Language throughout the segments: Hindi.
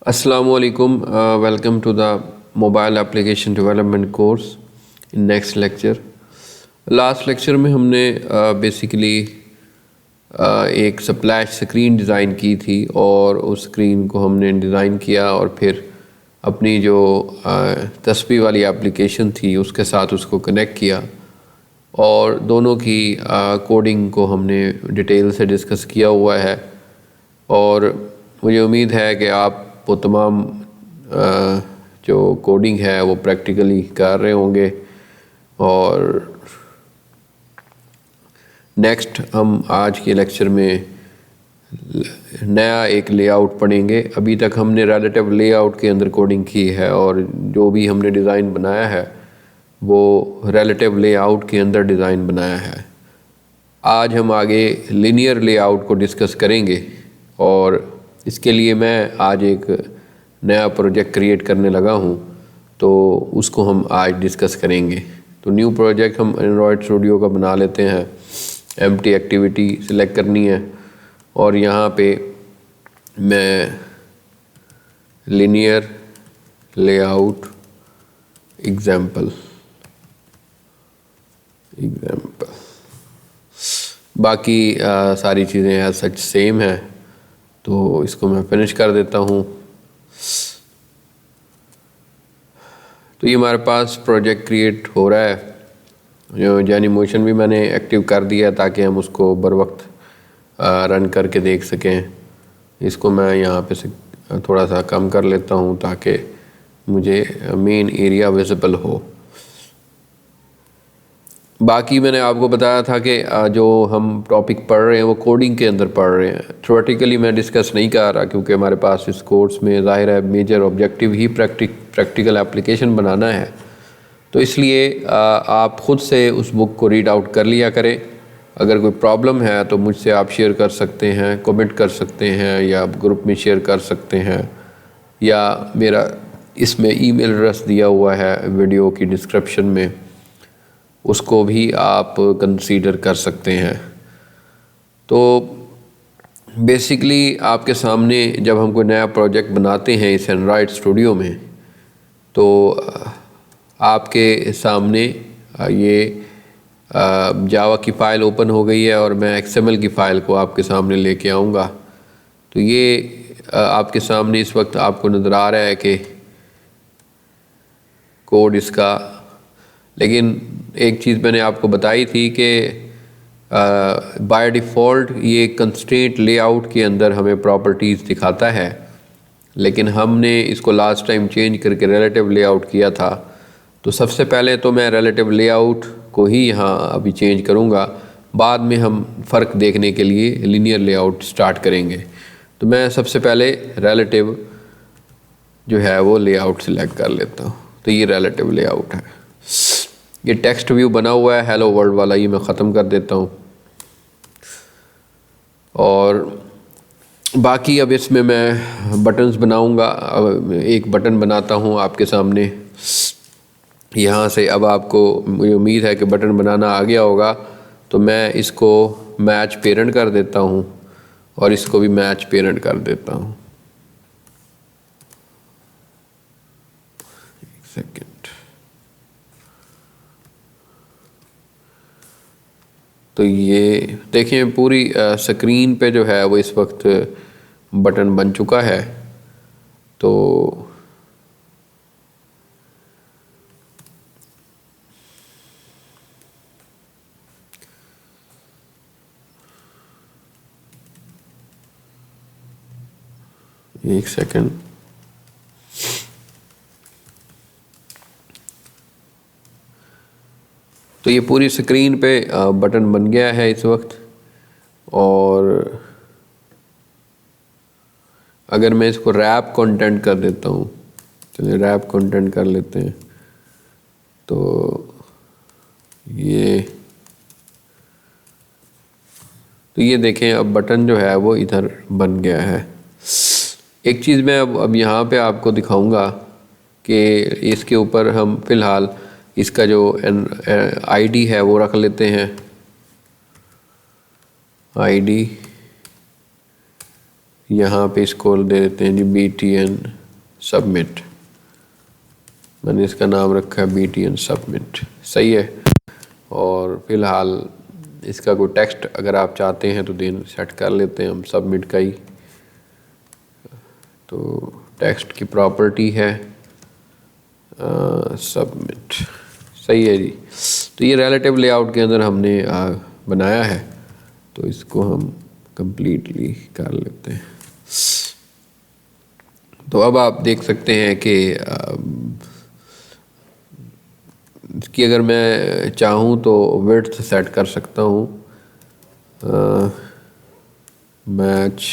Assalamualaikum. Welcome to the mobile application development course in next lecture. Last lecture में हमने बेसिकली एक स्प्लैश स्क्रीन डिज़ाइन की थी और उस स्क्रीन को हमने डिज़ाइन किया और फिर अपनी जो तस्वीर वाली एप्लीकेशन थी उसके साथ उसको कनेक्ट किया और दोनों की कोडिंग को हमने डिटेल से डिस्कस किया हुआ है और मुझे उम्मीद है कि आप वो तमाम जो कोडिंग है वो प्रैक्टिकली कर रहे होंगे। और नेक्स्ट हम आज के लेक्चर में नया एक लेआउट पढ़ेंगे। अभी तक हमने रिलेटिव लेआउट के अंदर कोडिंग की है और जो भी हमने डिज़ाइन बनाया है वो रिलेटिव लेआउट के अंदर डिज़ाइन बनाया है। आज हम आगे लीनियर लेआउट को डिस्कस करेंगे और इसके लिए मैं आज एक नया प्रोजेक्ट क्रिएट करने लगा हूँ, तो उसको हम आज डिस्कस करेंगे। तो न्यू प्रोजेक्ट हम एंड्रॉयड स्टूडियो का बना लेते हैं। एम्प्टी एक्टिविटी सिलेक्ट करनी है और यहाँ पे मैं लीनियर लेआउट एग्जाम्पल बाकी सारी चीज़ें एज सच सेम है, तो इसको मैं फिनिश कर देता हूँ। तो ये हमारे पास प्रोजेक्ट क्रिएट हो रहा है। जो जेनिमोशन भी मैंने एक्टिव कर दिया ताकि हम उसको बर वक्त रन करके देख सकें। इसको मैं यहाँ पे से थोड़ा सा कम कर लेता हूँ ताकि मुझे मेन एरिया विजिबल हो। बाकी मैंने आपको बताया था कि जो हम टॉपिक पढ़ रहे हैं वो कोडिंग के अंदर पढ़ रहे हैं। थ्योरेटिकली मैं डिस्कस नहीं कर रहा क्योंकि हमारे पास इस कोर्स में ज़ाहिर है मेजर ऑब्जेक्टिव ही प्रैक्टिकल एप्लीकेशन बनाना है। तो इसलिए आप ख़ुद से उस बुक को रीड आउट कर लिया करें। अगर कोई प्रॉब्लम है तो मुझसे आप शेयर कर सकते हैं, कमेंट कर सकते हैं या ग्रुप में शेयर कर सकते हैं, या मेरा इसमें ईमेल एड्रेस दिया हुआ है वीडियो की डिस्क्रिप्शन में, उसको भी आप कंसीडर कर सकते हैं। तो बेसिकली आपके सामने जब हम कोई नया प्रोजेक्ट बनाते हैं इस एंड्रॉयड स्टूडियो में, तो आपके सामने ये जावा की फ़ाइल ओपन हो गई है और मैं एक्सएमएल की फ़ाइल को आपके सामने लेके आऊँगा। तो ये आपके सामने इस वक्त आपको नज़र आ रहा है कि कोड इसका, लेकिन एक चीज़ मैंने आपको बताई थी कि बाय डिफ़ॉल्ट ये कंस्ट्रेंट लेआउट के अंदर हमें प्रॉपर्टीज़ दिखाता है, लेकिन हमने इसको लास्ट टाइम चेंज करके रिलेटिव लेआउट किया था। तो सबसे पहले तो मैं रिलेटिव लेआउट को ही यहाँ अभी चेंज करूँगा, बाद में हम फ़र्क देखने के लिए लीनियर लेआउट स्टार्ट करेंगे। तो मैं सबसे पहले रिलेटिव जो है वो लेआउट सिलेक्ट कर लेता हूँ। तो ये रिलेटिव लेआउट है। ये टेक्स्ट व्यू बना हुआ है हेलो वर्ल्ड वाला, ये मैं ख़त्म कर देता हूँ। और बाकी अब इसमें मैं बटन्स बनाऊँगा। एक बटन बनाता हूँ आपके सामने यहाँ से। अब आपको मुझे उम्मीद है कि बटन बनाना आ गया होगा। तो मैं इसको मैच पेरेंट कर देता हूँ और इसको भी मैच पेरेंट कर देता हूँ। एक सेकेंड। तो ये देखें पूरी स्क्रीन पे जो है वो इस वक्त बटन बन चुका है। तो एक सेकेंड। तो ये पूरी स्क्रीन पे बटन बन गया है इस वक्त। और अगर मैं इसको रैप कंटेंट कर देता हूँ, चलिए रैप कंटेंट कर लेते हैं। तो ये देखें अब बटन जो है वो इधर बन गया है। एक चीज़ मैं अब यहाँ पे आपको दिखाऊंगा कि इसके ऊपर हम फ़िलहाल इसका जो आईडी है वो रख लेते हैं। आईडी यहाँ पे इसको दे देते हैं जी BTN सबमिट, मैंने इसका नाम रखा है BTN सबमिट, सही है। और फिलहाल इसका कोई टेक्स्ट अगर आप चाहते हैं तो दिन सेट कर लेते हैं हम सबमिट का ही। तो टेक्स्ट की प्रॉपर्टी है सबमिट, सही है जी। तो ये रिलेटिव लेआउट के अंदर हमने बनाया है, तो इसको हम कंप्लीटली कर लेते हैं। तो अब आप देख सकते हैं कि इसकी अगर मैं चाहूँ तो विड्थ सेट कर सकता हूँ, मैच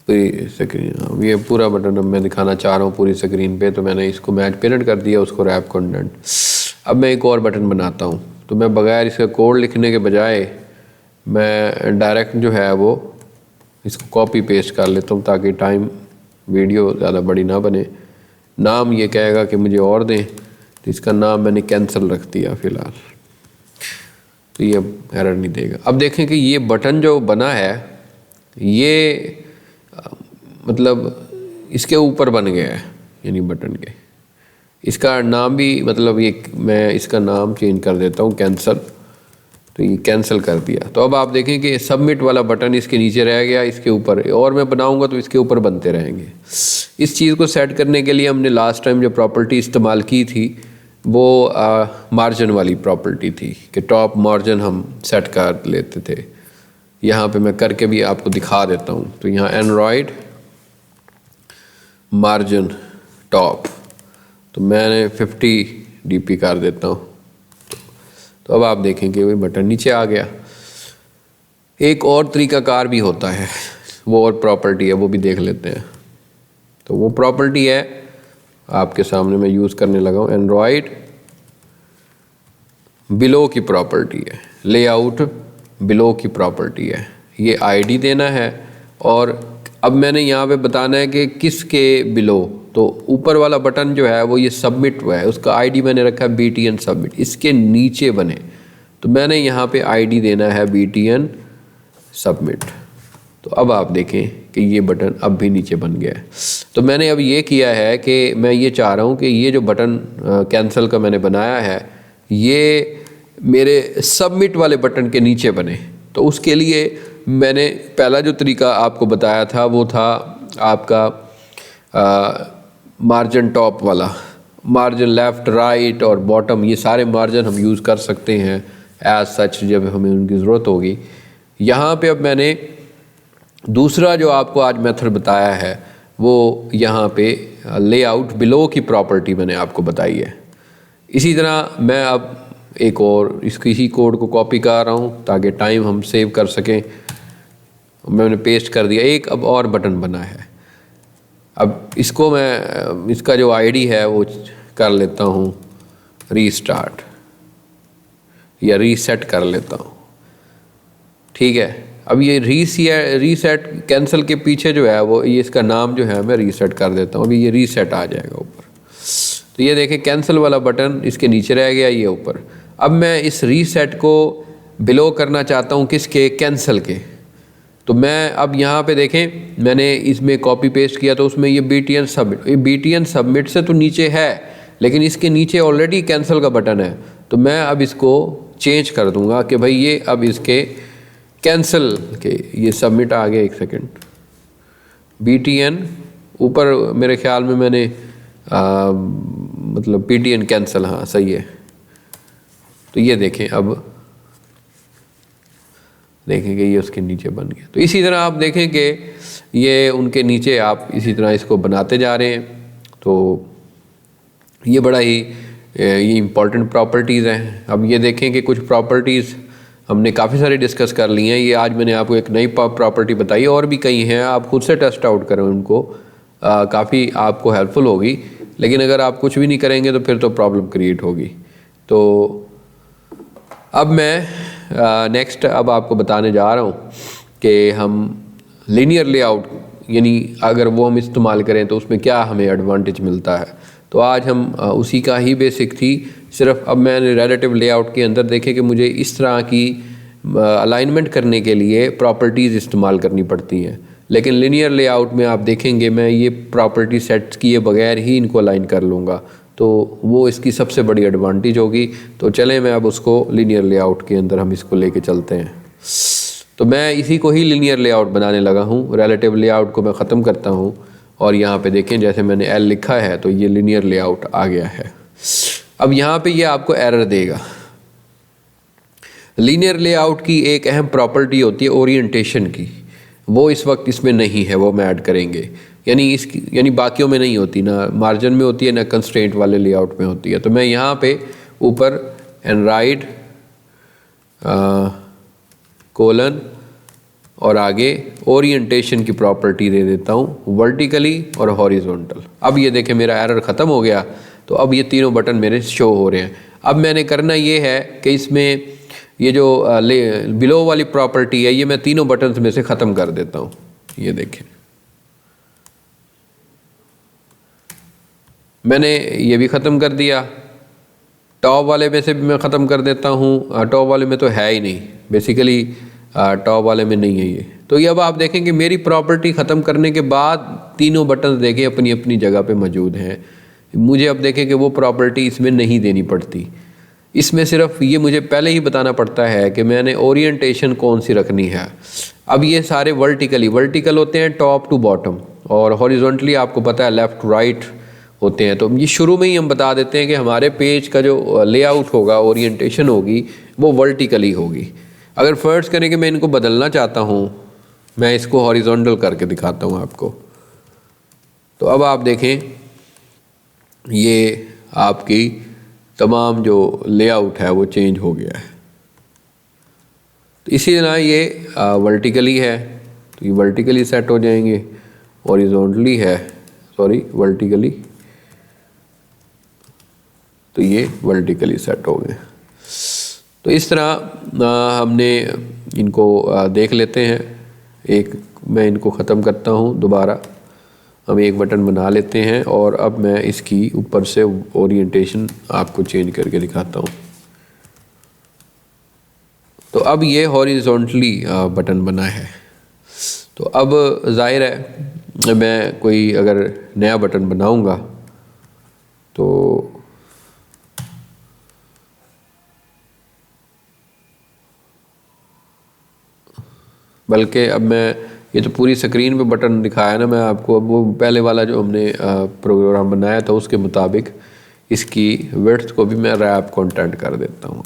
पूरी स्क्रीन, ये पूरा बटन अब मैं दिखाना चाह रहा हूँ पूरी स्क्रीन पे, तो मैंने इसको मैच पेरेंट कर दिया, उसको रैप कंटेंट। अब मैं एक और बटन बनाता हूँ, तो मैं बगैर इसका कोड लिखने के बजाय मैं डायरेक्ट जो है वो इसको कॉपी पेस्ट कर लेता हूँ, ताकि टाइम वीडियो ज़्यादा बड़ी ना बने। नाम ये कहेगा कि मुझे और दें, तो इसका नाम मैंने कैंसिल रख दिया फ़िलहाल, तो ये एरर नहीं देगा। अब देखें कि ये बटन जो बना है ये मतलब इसके ऊपर बन गया है, यानी बटन के, इसका नाम भी मतलब ये मैं इसका नाम चेंज कर देता हूँ कैंसिल, तो ये कैंसिल कर दिया। तो अब आप देखें कि सबमिट वाला बटन इसके नीचे रह गया, इसके ऊपर और मैं बनाऊंगा तो इसके ऊपर बनते रहेंगे। इस चीज़ को सेट करने के लिए हमने लास्ट टाइम जो प्रॉपर्टी इस्तेमाल की थी वो मार्जिन वाली प्रॉपर्टी थी कि टॉप मार्जिन हम सेट कर लेते थे। यहाँ पे मैं करके भी आपको दिखा देता हूँ। तो यहाँ एंड्रॉयड मार्जिन टॉप, तो मैंने 50 dp कर देता हूँ। तो अब आप देखेंगे वही बटन नीचे आ गया। एक और तरीकाकार भी होता है, वो और प्रॉपर्टी है, वो भी देख लेते हैं। तो वो प्रॉपर्टी है आपके सामने मैं यूज़ करने लगा हूँ, एंड्रॉयड बिलो की प्रॉपर्टी है, लेआउट बिलो की प्रॉपर्टी है। ये आईडी देना है और अब मैंने यहाँ पे बताना है कि किसके बिलो। तो ऊपर वाला बटन जो है वो ये सबमिट हुआ है, उसका आईडी मैंने रखा है BTN सबमिट, इसके नीचे बने। तो मैंने यहाँ पे आईडी देना है BTN सबमिट। तो अब आप देखें कि ये बटन अब भी नीचे बन गया है। तो मैंने अब ये किया है कि मैं ये चाह रहा हूँ कि ये जो बटन कैंसिल का मैंने बनाया है ये मेरे सबमिट वाले बटन के नीचे बने। तो उसके लिए मैंने पहला जो तरीका आपको बताया था वो था आपका मार्जिन टॉप वाला, मार्जिन लेफ़्ट राइट और बॉटम, ये सारे मार्जिन हम यूज़ कर सकते हैं एज सच जब हमें उनकी ज़रूरत होगी। यहाँ पे अब मैंने दूसरा जो आपको आज मेथड बताया है वो यहाँ पे लेआउट बिलो की प्रॉपर्टी मैंने आपको बताई है। इसी तरह मैं अब एक और इसी कोड को कॉपी कर रहा हूँ ताकि टाइम हम सेव कर सकें। मैंने पेस्ट कर दिया, एक अब और बटन बना है। अब इसको मैं इसका जो आईडी है वो कर लेता हूँ रीस्टार्ट या रीसेट कर लेता हूँ, ठीक है। अब ये रीसेट कैंसिल के पीछे जो है वो ये इसका नाम जो है मैं रीसेट कर देता हूँ। अभी ये रीसेट आ जाएगा ऊपर। तो ये देखें कैंसिल वाला बटन इसके नीचे रह गया, ये ऊपर। अब मैं इस रीसेट को बिलो करना चाहता हूँ किसके, कैंसिल के। तो मैं अब यहाँ पे देखें मैंने इसमें कॉपी पेस्ट किया तो उसमें ये BTN सबमिट, ये BTN सबमिट से तो नीचे है लेकिन इसके नीचे ऑलरेडी कैंसिल का बटन है। तो मैं अब इसको चेंज कर दूंगा कि भाई ये अब इसके कैंसिल के, ये सबमिट आ गया, एक सेकेंड, BTN ऊपर मेरे ख्याल में मैंने मतलब BTN कैंसिल, हाँ सही है। तो ये देखें अब देखेंगे ये उसके नीचे बन गया। तो इसी तरह आप देखें कि ये उनके नीचे आप इसी तरह इसको बनाते जा रहे हैं। तो ये बड़ा ही ये इम्पॉर्टेंट प्रॉपर्टीज़ हैं। अब ये देखें कि कुछ प्रॉपर्टीज़ हमने काफ़ी सारी डिस्कस कर ली हैं। ये आज मैंने आपको एक नई प्रॉपर्टी बताई, और भी कई हैं, आप खुद से टेस्ट आउट करें उनको, काफ़ी आपको हेल्पफुल होगी। लेकिन अगर आप कुछ भी नहीं करेंगे तो फिर तो प्रॉब्लम क्रिएट होगी। तो अब मैं नेक्स्ट अब आपको बताने जा रहा हूँ कि हम लीनियर लेआउट यानी अगर वो हम इस्तेमाल करें तो उसमें क्या हमें एडवांटेज मिलता है। तो आज हम उसी का ही बेसिक थी, सिर्फ अब मैंने रिलेटिव लेआउट के अंदर देखे कि मुझे इस तरह की अलाइनमेंट करने के लिए प्रॉपर्टीज़ इस्तेमाल करनी पड़ती हैं। लेकिन लिनियर लेआउट में आप देखेंगे मैं ये प्रॉपर्टी सेट किए बगैर ही इनको अलाइन कर लूँगा, तो वो इसकी सबसे बड़ी एडवांटेज होगी। तो चलें मैं अब उसको लिनियर लेआउट के अंदर हम इसको लेके चलते हैं। तो मैं इसी को ही लिनियर लेआउट बनाने लगा हूँ। रिलेटिव लेआउट को मैं ख़त्म करता हूँ और यहाँ पे देखें जैसे मैंने एल लिखा है तो ये लिनियर लेआउट आ गया है। अब यहाँ पे ये आपको एरर देगा। लीनियर लेआउट की एक अहम प्रॉपर्टी होती है ओरिएंटेशन की, वो इस वक्त इसमें नहीं है, वो हम ऐड करेंगे। यानी बाकियों में नहीं होती, ना मार्जिन में होती है ना कंस्ट्रेंट वाले लेआउट में होती है। तो मैं यहाँ पे ऊपर एंड राइट कोलन और आगे ओरिएंटेशन की प्रॉपर्टी दे देता हूँ, वर्टिकली और हॉरिजॉन्टल। अब ये देखें मेरा एरर ख़त्म हो गया। तो अब ये तीनों बटन मेरे शो हो रहे हैं। अब मैंने करना ये है कि इसमें ये जो बिलो वाली प्रॉपर्टी है ये मैं तीनों बटन्स में से ख़त्म कर देता हूँ। ये देखें मैंने ये भी ख़त्म कर दिया। टॉप वाले में से भी मैं ख़त्म कर देता हूँ। टॉप वाले में तो है ही नहीं, बेसिकली टॉप वाले में नहीं है ये। तो ये अब आप देखें कि मेरी प्रॉपर्टी ख़त्म करने के बाद तीनों बटन देखें अपनी अपनी जगह पे मौजूद हैं। मुझे अब देखें कि वो प्रॉपर्टी इसमें नहीं देनी पड़ती, इसमें सिर्फ ये मुझे पहले ही बताना पड़ता है कि मैंने ओरिएंटेशन कौन सी रखनी है। अब ये सारे वर्टिकल होते हैं टॉप टू बॉटम, और हॉरिजॉन्टली आपको पता है लेफ़्ट टू राइट होते हैं। तो ये शुरू में ही हम बता देते हैं कि हमारे पेज का जो लेआउट होगा, ओरिएंटेशन होगी, वो वर्टिकली होगी। अगर फर्स्ट करें कि मैं इनको बदलना चाहता हूँ, मैं इसको हॉरिजॉन्टल करके दिखाता हूँ आपको। तो अब आप देखें ये आपकी तमाम जो लेआउट है वो चेंज हो गया है। तो इसी तरह ये वर्टिकली है तो ये वर्टिकली सेट हो जाएंगे, हॉरिजॉन्टली है वर्टिकली तो ये वर्टिकली सेट हो गए। तो इस तरह हमने इनको देख लेते हैं। एक मैं इनको ख़त्म करता हूँ, दोबारा हम एक बटन बना लेते हैं और अब मैं इसकी ऊपर से ओरिएंटेशन आपको चेंज करके दिखाता हूँ। तो अब ये हॉरिजॉन्टली बटन बना है। तो अब जाहिर है मैं कोई अगर नया बटन बनाऊँगा तो बल्कि अब मैं ये तो पूरी स्क्रीन पे बटन दिखाया ना मैं आपको, अब वो पहले वाला जो हमने प्रोग्राम बनाया था उसके मुताबिक इसकी विड्थ को भी मैं रैप कंटेंट कर देता हूँ।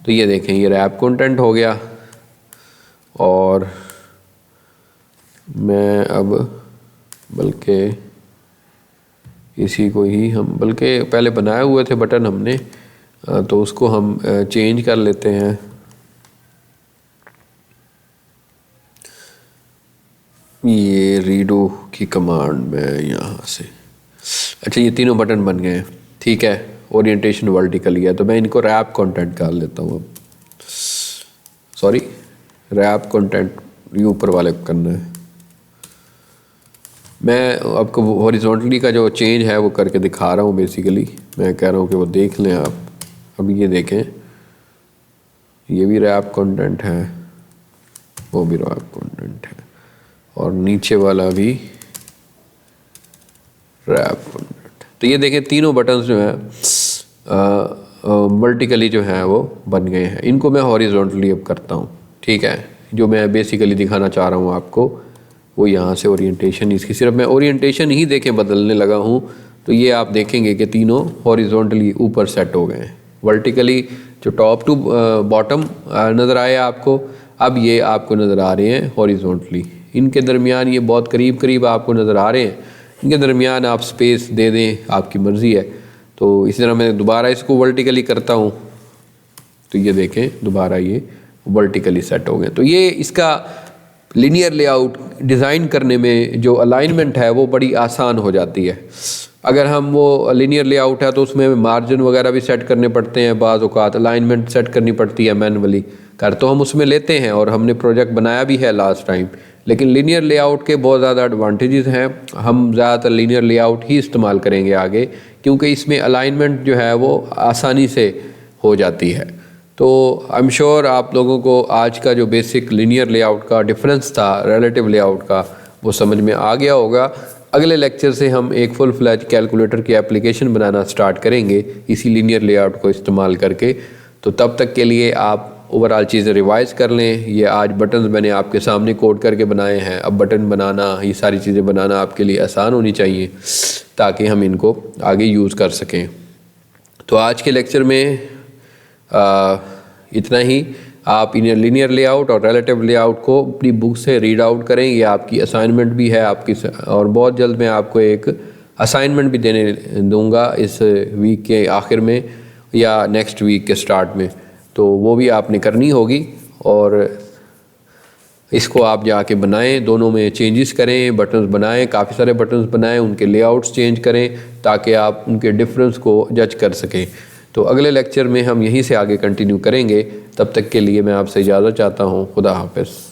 तो ये देखें ये रैप कंटेंट हो गया। और मैं अब बल्कि इसी को ही हम बल्कि पहले बनाए हुए थे बटन हमने, तो उसको हम चेंज कर लेते हैं। ये रीडो की कमांड में यहाँ से, अच्छा ये तीनों बटन बन गए हैं, ठीक है। ओरिएंटेशन वर्टिकली है तो मैं इनको रैप कंटेंट कर लेता हूँ। अब रैप कंटेंट ये ऊपर वाले को करना है। मैं आपको हॉरिजॉन्टली का जो चेंज है वो करके दिखा रहा हूँ। बेसिकली मैं कह रहा हूँ कि वो देख लें आप। अब ये देखें ये भी रैप कंटेंट है, वो भी रैप कंटेंट है, और नीचे वाला भी रैप कंटेंट। तो ये देखें तीनों बटन्स जो हैं वर्टिकली जो हैं वो बन गए हैं। इनको मैं हॉरिजॉन्टली अब करता हूँ, ठीक है। जो मैं बेसिकली दिखाना चाह रहा हूँ आपको वो यहाँ से ओरिएंटेशन, इसकी सिर्फ मैं ओरिएंटेशन ही देखें बदलने लगा हूँ तो ये आप देखेंगे कि तीनों हॉरिजॉन्टली ऊपर सेट हो गए हैं। वर्टिकली जो टॉप टू बॉटम नज़र आए आपको, अब ये आपको नज़र आ रहे हैं हॉरिजॉन्टली। इनके दरमियान ये बहुत करीब करीब आपको नज़र आ रहे हैं, इनके दरमियान आप स्पेस दे दें, आपकी मर्ज़ी है। तो इसी तरह मैं दोबारा इसको वर्टिकली करता हूँ तो ये देखें दोबारा ये वर्टिकली सेट हो गए। तो ये इसका लिनियर लेआउट डिज़ाइन करने में जो अलाइनमेंट है वो बड़ी आसान हो जाती है। अगर हम वो लिनियर लेआउट है तो उसमें मार्जिन वगैरह भी सेट करने पड़ते हैं, बाज़ औक़ात अलाइनमेंट सेट करनी पड़ती है मैनुअली कर, तो हम उसमें लेते हैं और हमने प्रोजेक्ट बनाया भी है लास्ट टाइम। लेकिन लिनियर लेआउट के बहुत ज़्यादा एडवांटेजेस हैं, हम ज़्यादातर लिनियर लेआउट ही इस्तेमाल करेंगे आगे, क्योंकि इसमें अलाइनमेंट जो है वो आसानी से हो जाती है। तो आई एम श्योर आप लोगों को आज का जो बेसिक लीनियर लेआउट का डिफरेंस था रिलेटिव लेआउट का वो समझ में आ गया होगा। अगले लेक्चर से हम एक फुल फ्लैज कैलकुलेटर की एप्लीकेशन बनाना स्टार्ट करेंगे इसी लीनियर लेआउट को इस्तेमाल करके। तो तब तक के लिए आप ओवरऑल चीज़ें रिवाइज़ कर लें। ये आज बटन्स मैंने आपके सामने कोड करके बनाए हैं। अब बटन बनाना, ये सारी चीज़ें बनाना आपके लिए आसान होनी चाहिए ताकि हम इनको आगे यूज़ कर सकें। तो आज के लेक्चर में इतना ही। आप इन लीनियर लेआउट और रिलेटिव लेआउट को अपनी बुक से रीड आउट करें। ये आपकी असाइनमेंट भी है आपकी, और बहुत जल्द मैं आपको एक असाइनमेंट भी देने दूंगा इस वीक के आखिर में या नेक्स्ट वीक के स्टार्ट में। तो वो भी आपने करनी होगी और इसको आप जाके बनाएं, दोनों में चेंजेस करें, बटन्स बनाएं, काफ़ी सारे बटन्स बनाएं, उनके लेआउट्स चेंज करें ताकि आप उनके डिफरेंस को जज कर सकें। तो अगले लेक्चर में हम यहीं से आगे कंटिन्यू करेंगे। तब तक के लिए मैं आपसे इजाज़त चाहता हूँ। खुदा हाफ़िज़।